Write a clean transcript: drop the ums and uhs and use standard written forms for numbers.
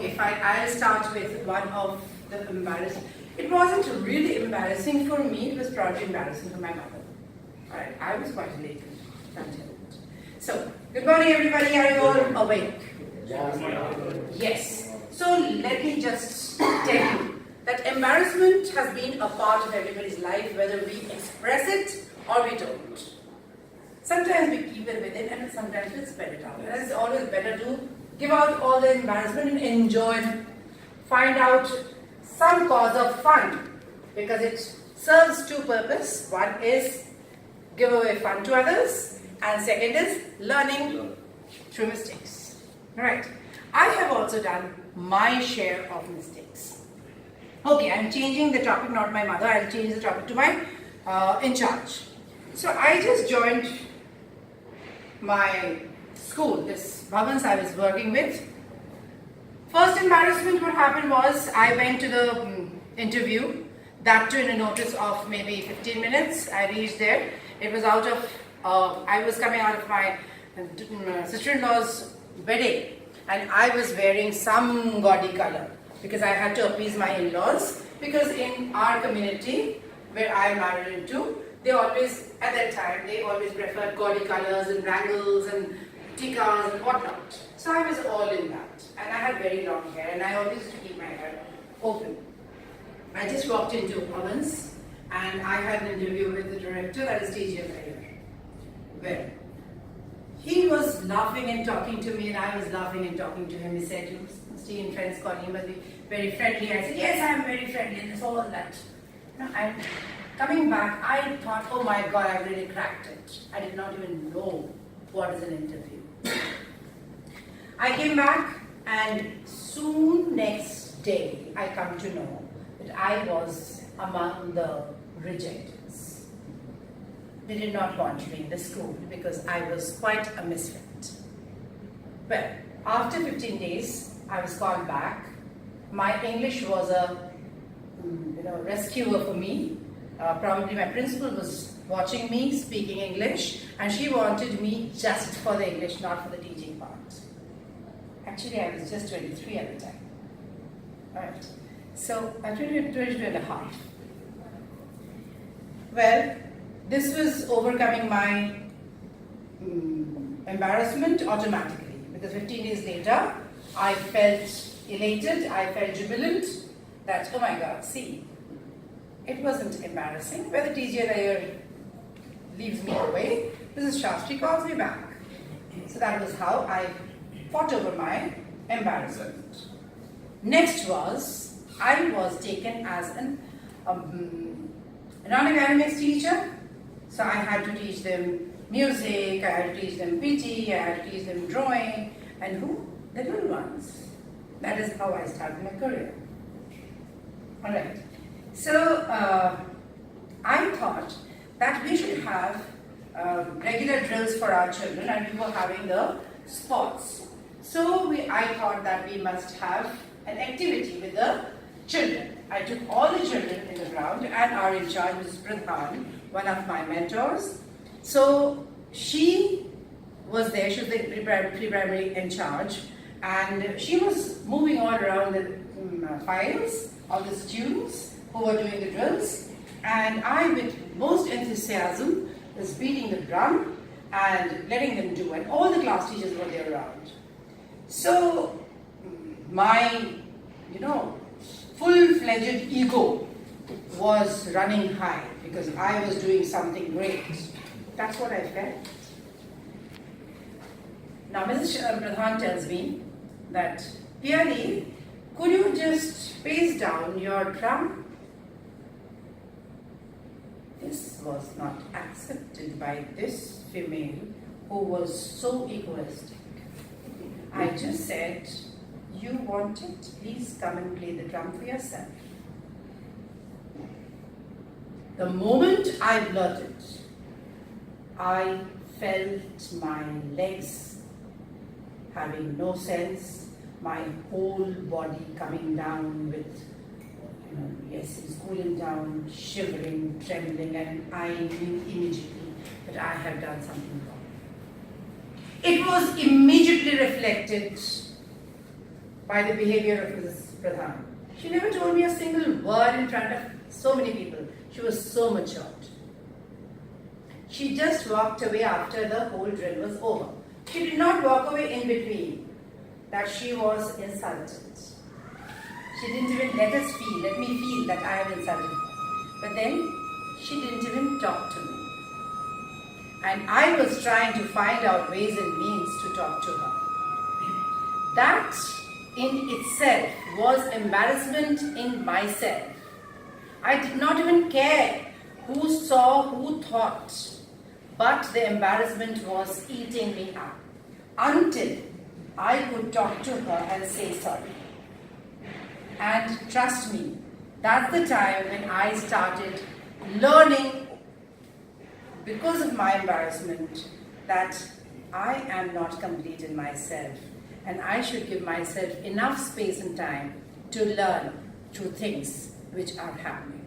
Okay, fine. I'll start with one of the embarrassing. It wasn't really embarrassing for me, it was probably embarrassing for my mother. Alright, I was quite elated. So, good morning everybody, are you all awake? Yes. So, let me just tell you that embarrassment has been a part of everybody's life, whether we express it or we don't. Sometimes we keep it within and sometimes we spell it out. And it's always better to give out all the embarrassment and enjoy, find out some cause of fun, because it serves two purposes. One is give away fun to others, and second is learning through mistakes. Right. I have also done my share of mistakes. Okay, I'm changing the topic, not my mother, I'll change the topic to my in charge. So I just joined my school, this Bhavans I was working with. First embarrassment what happened was I went to the interview, that too in a notice of maybe 15 minutes. I reached there. It was out of, I was coming out of my sister-in-law's wedding and I was wearing some gaudy color because I had to appease my in-laws, because in our community where I married into, they always, at that time, they always preferred gaudy colors and wrangles and tikas and whatnot. So I was all in that. And I had very long hair and I always used to keep my hair open. I just walked into Bhavans and I had an interview with the director, that is TG Iyer. Well, he was laughing and talking to me and I was laughing and talking to him. He said, you must be in friends calling, you must be very friendly. I said, yes, I am very friendly and it's all that. And coming back, I thought, oh my God, I really cracked it. I did not even know what is an interview. I came back and soon next day, I come to know that I was among the rejecteds. They did not want me in the school because I was quite a misfit. Well, after 15 days, I was called back. My English was a rescuer for me. Probably my principal was watching me speaking English and she wanted me just for the English, not for the teaching part. Actually, I was just 23 at the time. Alright. So, I was 22 and a half. Well, this was overcoming my embarrassment automatically, because 15 days later, I felt elated, I felt jubilant that, oh my God, see, it wasn't embarrassing. Whether TG Iyer leaves me away, Mrs. Shastri calls me back. So that was how I fought over my embarrassment. Next was, I was taken as an non-academics teacher. So I had to teach them music, I had to teach them PT, I had to teach them drawing, and who? The little ones. That is how I started my career. Alright. So, I thought that we should have regular drills for our children, and we were having the sports. So, I thought that we must have an activity with the children. I took all the children in the ground and our in charge, Mrs. Pradhan, one of my mentors. So, she was there, she was the pre-primary in charge, and she was moving all around the files of the students who were doing the drills, and I, with most enthusiasm, was beating the drum and letting them do it. All the class teachers were there around. So, my, full-fledged ego was running high because I was doing something great. That's what I felt. Now, Mrs. Pradhan tells me that, Piyali, could you just pace down your drum? This was not accepted by this female who was so egoistic. I just said, you want it? Please come and play the drum for yourself. The moment I blurted, I felt my legs having no sense, my whole body coming down with, cooling down, shivering, trembling, and I knew immediately that I had done something wrong. It was immediately reflected by the behavior of Mrs. Pradhan. She never told me a single word in front of so many people. She was so matured. She just walked away after the whole drill was over. She did not walk away in between, that she was insulted. She didn't even let me feel that I have insulted her. But then she didn't even talk to me. And I was trying to find out ways and means to talk to her. That in itself was embarrassment in myself. I did not even care who saw, who thought, but the embarrassment was eating me up until I could talk to her and say sorry. And trust me, that's the time when I started learning, because of my embarrassment, that I am not complete in myself and I should give myself enough space and time to learn through things which are happening.